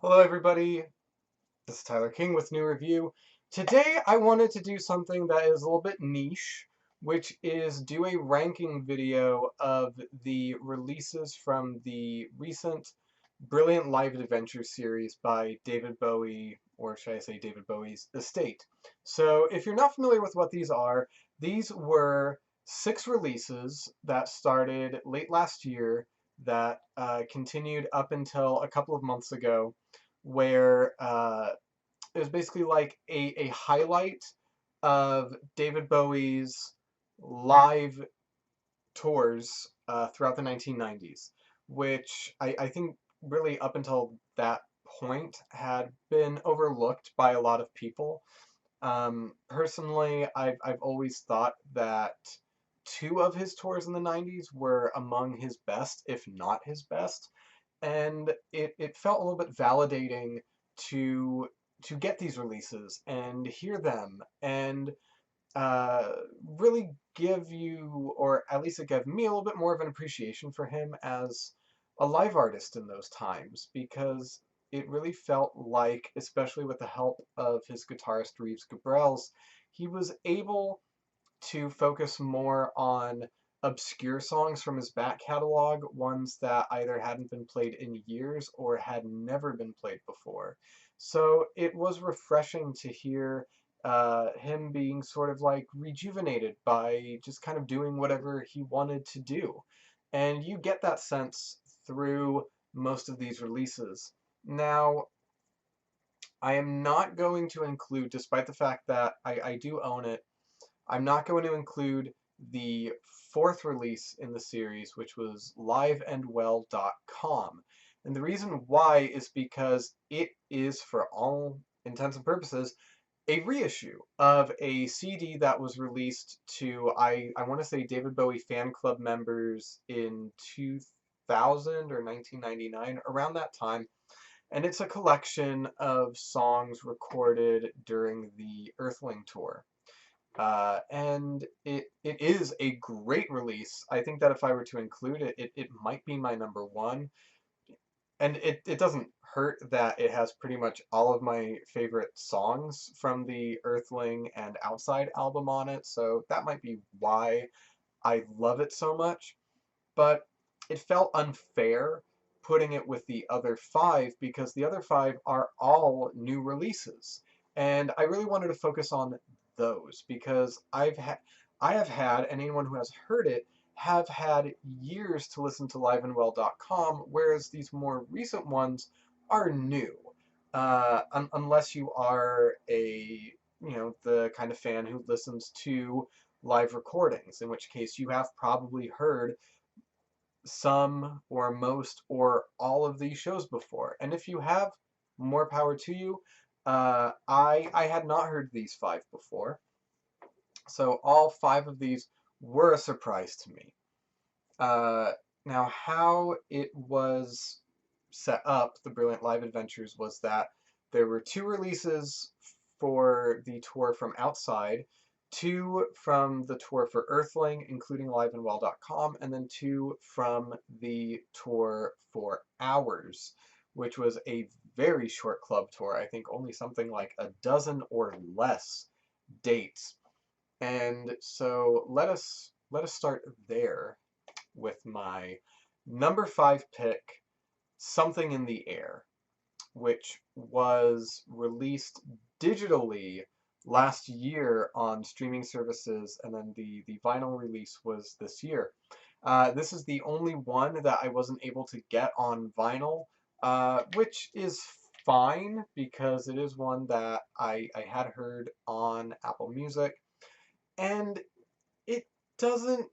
Hello everybody, this is Tyler King with NuReview. Today I wanted to do something that is a little bit niche, which is do a ranking video of the releases from the recent Brilliant Live Adventure series by David Bowie, or should I say David Bowie's estate. So if you're not familiar with what these were 6 releases that started late last year that continued up until a couple of months ago, where it was basically like a highlight of David Bowie's live tours throughout the 1990s, which I think really up until that point had been overlooked by a lot of people. Personally, I've always thought that 2 of his tours in the 90s were among his best, if not his best, and it felt a little bit validating to to get these releases and hear them and uh, really give you, or at least it gave me a little bit more of an appreciation for him as a live artist in those times, because it really felt like, especially with the help of his guitarist Reeves Gabrels, he was able to focus more on obscure songs from his back catalog, ones that either hadn't been played in years or had never been played before. So it was refreshing to hear him being sort of like rejuvenated by just kind of doing whatever he wanted to do. And you get that sense through most of these releases. Now, I am not going to include, despite the fact that I do own it, I'm not going to include the 4th release in the series, which was liveandwell.com. And the reason why is because it is, for all intents and purposes, a reissue of a CD that was released to, I want to say, David Bowie fan club members in 2000 or 1999, around that time. And it's a collection of songs recorded during the Earthling tour. And it is a great release. I think that if I were to include it, it might be my number one. And it doesn't hurt that it has pretty much all of my favorite songs from the Earthling and Outside album on it, so that might be why I love it so much. But it felt unfair putting it with the other 5, because the other 5 are all new releases. And I really wanted to focus on those because I have had, and anyone who has heard it, have had years to listen to liveandwell.com, whereas these more recent ones are new. Unless you are the kind of fan who listens to live recordings, in which case you have probably heard some or most or all of these shows before. And if you have, more power to you. I had not heard these 5 before, so all 5 of these were a surprise to me. Uh, Now, how it was set up, the Brilliant Live Adventures, was that there were 2 releases for the tour from Outside, 2 from the tour for Earthling, including liveandwell.com, and then 2 from the tour for Hours, which was a very short club tour. I think only something like a dozen or less dates. And so let us start there with my number 5 pick, Something in the Air, which was released digitally last year on streaming services, and then the vinyl release was this year. This is the only one that I wasn't able to get on vinyl, which is fine because it is one that I had heard on Apple Music, and it doesn't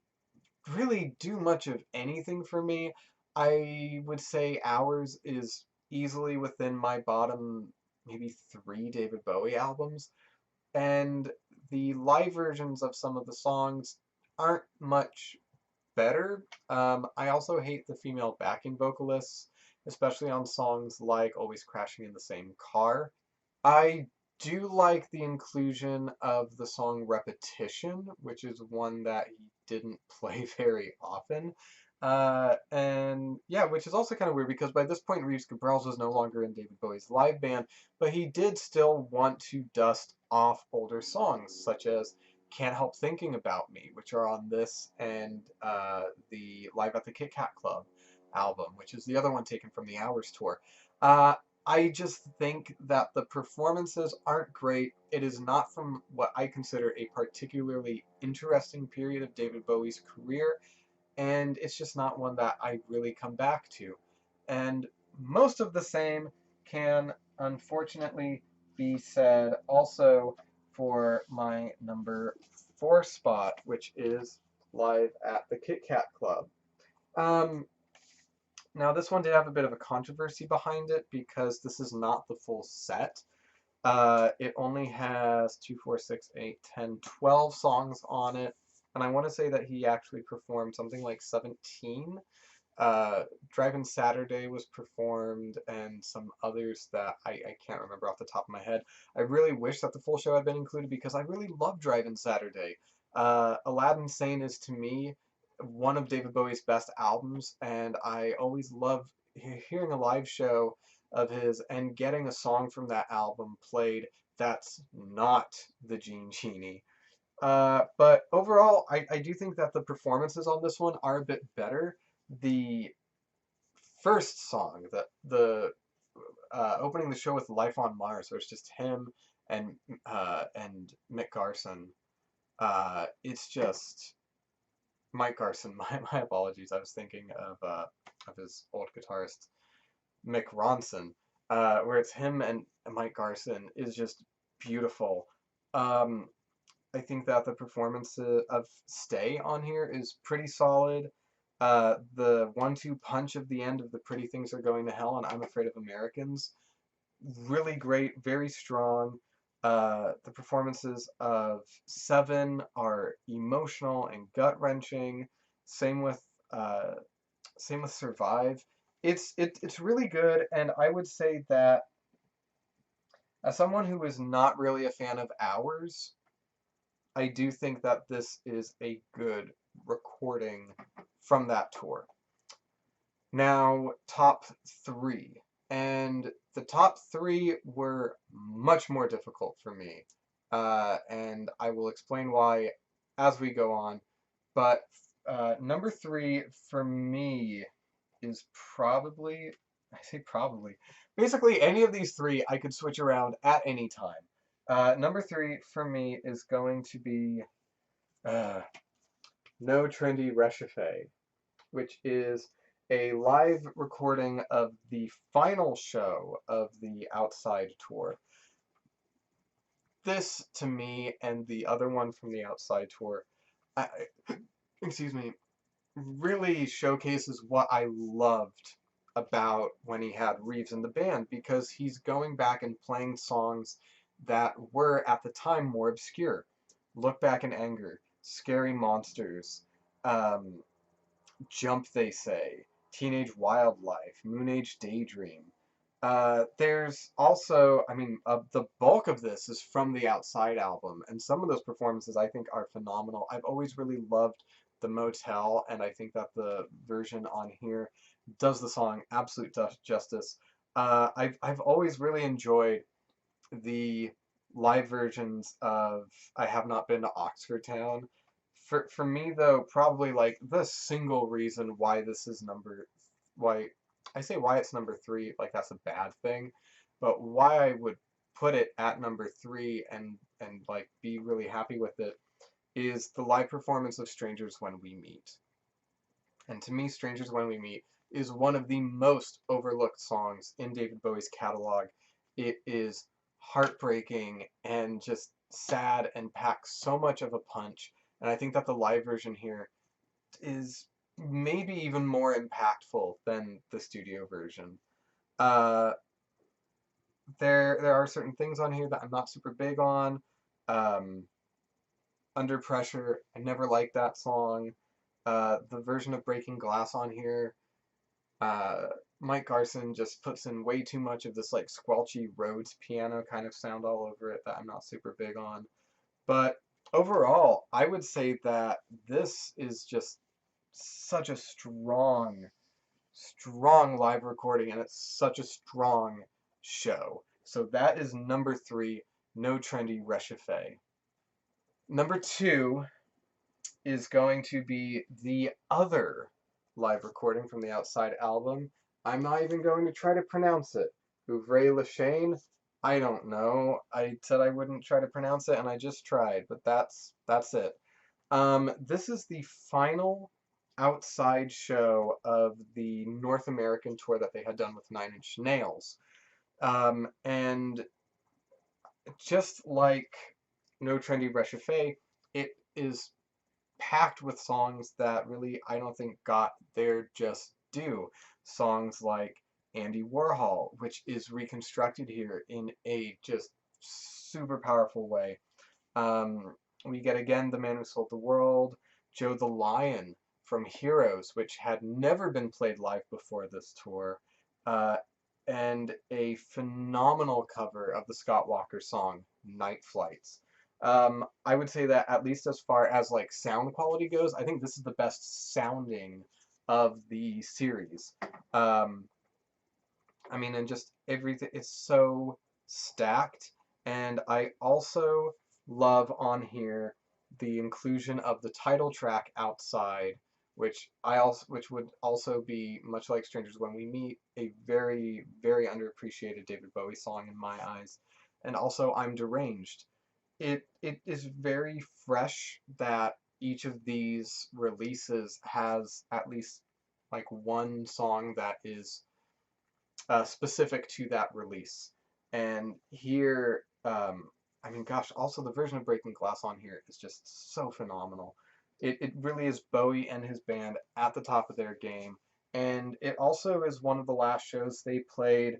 really do much of anything for me. I would say Hours is easily within my bottom maybe 3 David Bowie albums, and the live versions of some of the songs aren't much better. I also hate the female backing vocalists, especially on songs like Always Crashing in the Same Car. I do like the inclusion of the song Repetition, which is one that he didn't play very often. And yeah, which is also kind of weird because by this point Reeves Gabrels was no longer in David Bowie's live band, but he did still want to dust off older songs such as Can't Help Thinking About Me, which are on this and the Live at the Kitkat Club album, which is the other one taken from the Hours tour. Uh, I just think that the performances aren't great. It is not from what I consider a particularly interesting period of David Bowie's career, and it's just not one that I really come back to. And most of the same can unfortunately be said also for my number 4 spot, which is Live at the Kit Kat Club. Um, Now, this one did have a bit of a controversy behind it because this is not the full set. It only has 2, 4, 6, 8, 10, 12 songs on it. And I want to say that he actually performed something like 17. Driving Saturday was performed, and some others that I can't remember off the top of my head. I really wish that the full show had been included because I really love Driving Saturday. Aladdin Sane is, to me, one of David Bowie's best albums, and I always love hearing a live show of his and getting a song from that album played that's not the Gene Genie. But overall, I do think that the performances on this one are a bit better. The first song, the opening the show with "Life on Mars," where it's just him and Mick Garson. It's just Mike Garson. My apologies. I was thinking of his old guitarist Mick Ronson, where it's him and Mike Garson is just beautiful. Um, I think that the performance of Stay on here is pretty solid. The 1-2 punch of the end of the Pretty Things Are Going to Hell and I'm Afraid of Americans, really great, very strong. The performances of Seven are emotional and gut wrenching. Same with uh, same with Survive. It's really good, and I would say that as someone who is not really a fan of Hours, I do think that this is a good recording from that tour. Now, top 3. And the top 3 were much more difficult for me. And I will explain why as we go on. But number 3 for me is probably, I say probably, basically any of these 3 I could switch around at any time. Number 3 for me is going to be uh, No Trendy Reshape, which is a live recording of the final show of the Outside tour. This, to me, and the other one from the Outside tour, I, excuse me, really showcases what I loved about when he had Reeves in the band, because he's going back and playing songs that were at the time more obscure. Look Back in Anger, Scary Monsters, um, Jump They Say, Teenage Wildlife, Moon Age Daydream. There's also, I mean, the bulk of this is from the Outside album, and some of those performances I think are phenomenal. I've always really loved The Motel, and I think that the version on here does the song absolute justice. I've always really enjoyed the live versions of I Have Not Been to Oxford Town. For me though, probably like the single reason why this is why I say why it's number 3, like that's a bad thing, but why I would put it at number 3 and like be really happy with it is the live performance of Strangers When We Meet. And to me, Strangers When We Meet is one of the most overlooked songs in David Bowie's catalog. It is heartbreaking and just sad and packs so much of a punch. And I think that the live version here is maybe even more impactful than the studio version. Uh, there are certain things on here that I'm not super big on. Um, Under Pressure, I never liked that song. The version of Breaking Glass on here, uh, Mike Garson just puts in way too much of this like squelchy Rhodes piano kind of sound all over it that I'm not super big on. But overall, I would say that this is just such a strong, strong live recording, and it's such a strong show. So that is number 3, No Trendy Reshape. Number 2 is going to be the other live recording from the Outside album. I'm not even going to try to pronounce it. Ouvre la chaîne? I don't know. I said I wouldn't try to pronounce it, and I just tried, but that's it. This is the final outside show of the North American tour that they had done with Nine Inch Nails. And just like No Trendy Reshape, it is packed with songs that really I don't think got their just due. Songs like Andy Warhol, which is reconstructed here in a just super powerful way. Um, we get again The Man Who Sold the World, Joe the Lion from Heroes, which had never been played live before this tour, uh, and a phenomenal cover of the Scott Walker song Night Flights. I would say that at least as far as like sound quality goes, I think this is the best sounding of the series. Um, I mean, and just everything is so stacked. And I also love on here the inclusion of the title track Outside, which would also be, much like Strangers When We Meet, a very, very underappreciated David Bowie song in my eyes. And also I'm Deranged. It is very fresh that each of these releases has at least like one song that is specific to that release. And here, I mean, gosh, also the version of Breaking Glass on here is just so phenomenal. It really is Bowie and his band at the top of their game. And it also is one of the last shows they played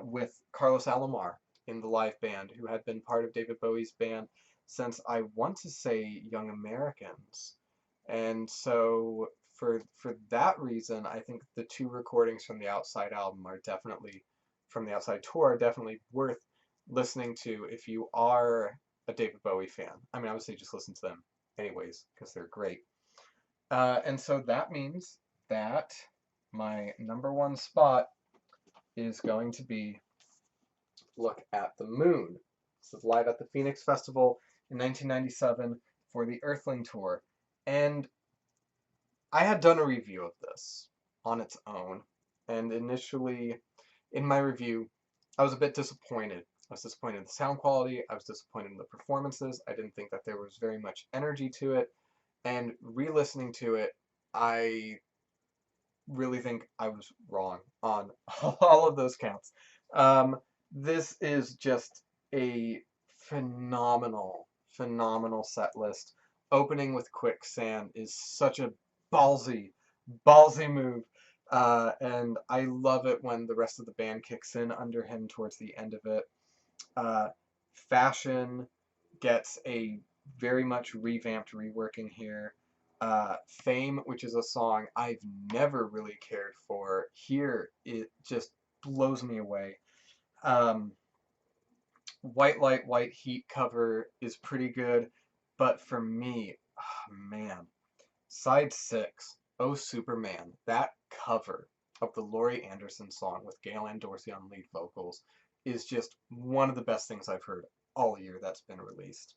with Carlos Alomar in the live band, who had been part of David Bowie's band since I want to say Young Americans. And so for that reason, I think the two recordings from the Outside album are definitely from the Outside tour are definitely worth listening to if you are a David Bowie fan. I mean, obviously just listen to them anyways because they're great. And so that means that my number 1 spot is going to be Look at the Moon. This is live at the Phoenix Festival in 1997 for the Earthling tour. And I had done a review of this on its own, and initially in my review, I was a bit disappointed. I was disappointed in the sound quality, I was disappointed in the performances, I didn't think that there was very much energy to it, and re-listening to it, I really think I was wrong on all of those counts. This is just a phenomenal, phenomenal set list. Opening with Quicksand is such a ballsy, ballsy move. And I love it when the rest of the band kicks in under him towards the end of it. Uh, Fashion gets a very much revamped reworking here. Fame, which is a song I've never really cared for, here it just blows me away. Um, White Light, White Heat cover is pretty good, but for me, oh man, Side 6, Oh Superman, that cover of the Laurie Anderson song with Gail Ann Dorsey on lead vocals is just one of the best things I've heard all year that's been released.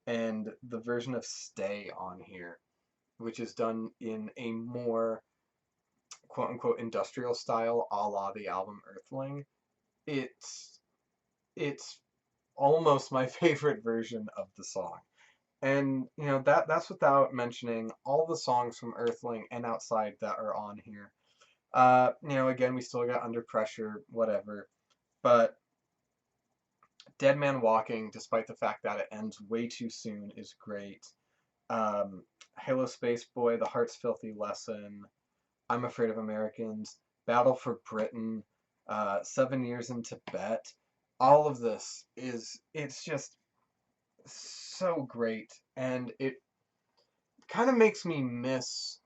And the version of Stay on here, which is done in a more quote unquote industrial style a la the album Earthling, it's it's almost my favorite version of the song. And you know that's without mentioning all the songs from Earthling and Outside that are on here. You know, again, we still got Under Pressure, whatever. But Dead Man Walking, despite the fact that it ends way too soon, is great. Halo Space Boy, The Heart's Filthy Lesson, I'm Afraid of Americans, Battle for Britain, 7 Years in Tibet. All of this it's just so great. And it kind of makes me miss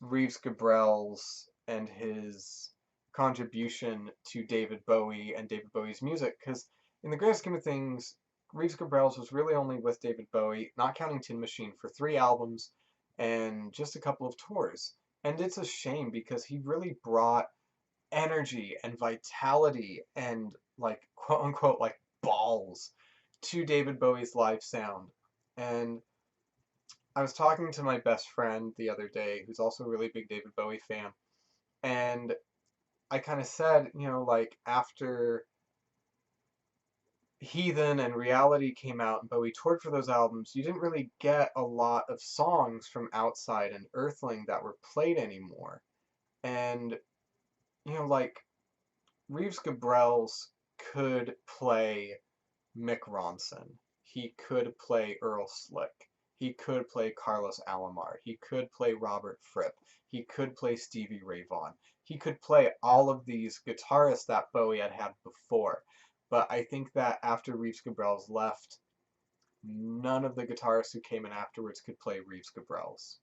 Reeves Gabrels and his contribution to David Bowie and David Bowie's music, because in the grand scheme of things, Reeves Gabrels was really only with David Bowie, not counting Tin Machine, for 3 albums, and just a couple of tours. And it's a shame because he really brought energy and vitality and like quote unquote like balls to David Bowie's live sound. And I was talking to my best friend the other day, who's also a really big David Bowie fan, and I kind of said, like after Heathen and Reality came out and Bowie toured for those albums, you didn't really get a lot of songs from Outside and Earthling that were played anymore. And, like Reeves Gabrels could play Mick Ronson. He could play Earl Slick. He could play Carlos Alomar. He could play Robert Fripp. He could play Stevie Ray Vaughan. He could play all of these guitarists that Bowie had had before. But I think that after Reeves Gabrels left, none of the guitarists who came in afterwards could play Reeves Gabrels.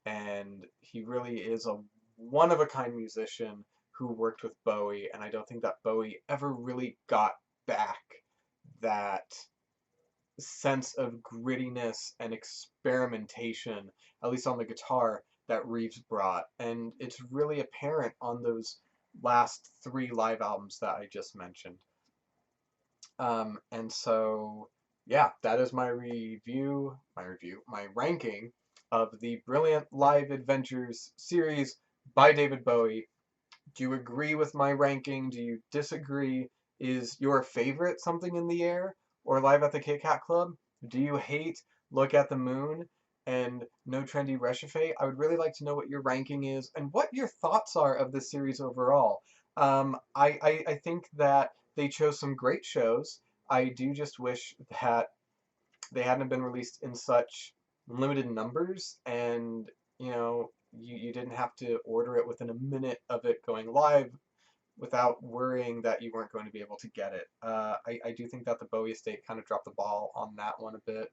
And he really is a one-of-a-kind musician who worked with Bowie, and I don't think that Bowie ever really got back that sense of grittiness and experimentation, at least on the guitar, that Reeves brought. And it's really apparent on those last three live albums that I just mentioned. And so, yeah, that is my ranking of the Brilliant Live Adventures series by David Bowie. Do you agree with my ranking? Do you disagree? Is your favorite Something in the Air or Live at the Kitkat Club? Do you hate Look at the Moon and No Trendy Reshape? I would really like to know what your ranking is and what your thoughts are of this series overall. I think that they chose some great shows. I do just wish that they hadn't been released in such limited numbers, and you didn't have to order it within a minute of it going live without worrying that you weren't going to be able to get it. I do think that the Bowie estate kind of dropped the ball on that one a bit.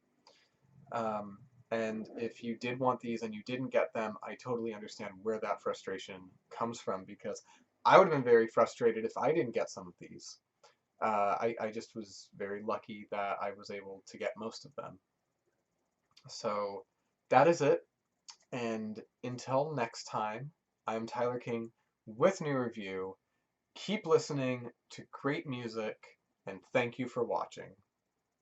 Um, and if you did want these and you didn't get them, I totally understand where that frustration comes from, because I would have been very frustrated if I didn't get some of these. I just was very lucky that I was able to get most of them. So that is it. And until next time, I'm Tyler King with NuReview. Keep listening to great music, and thank you for watching.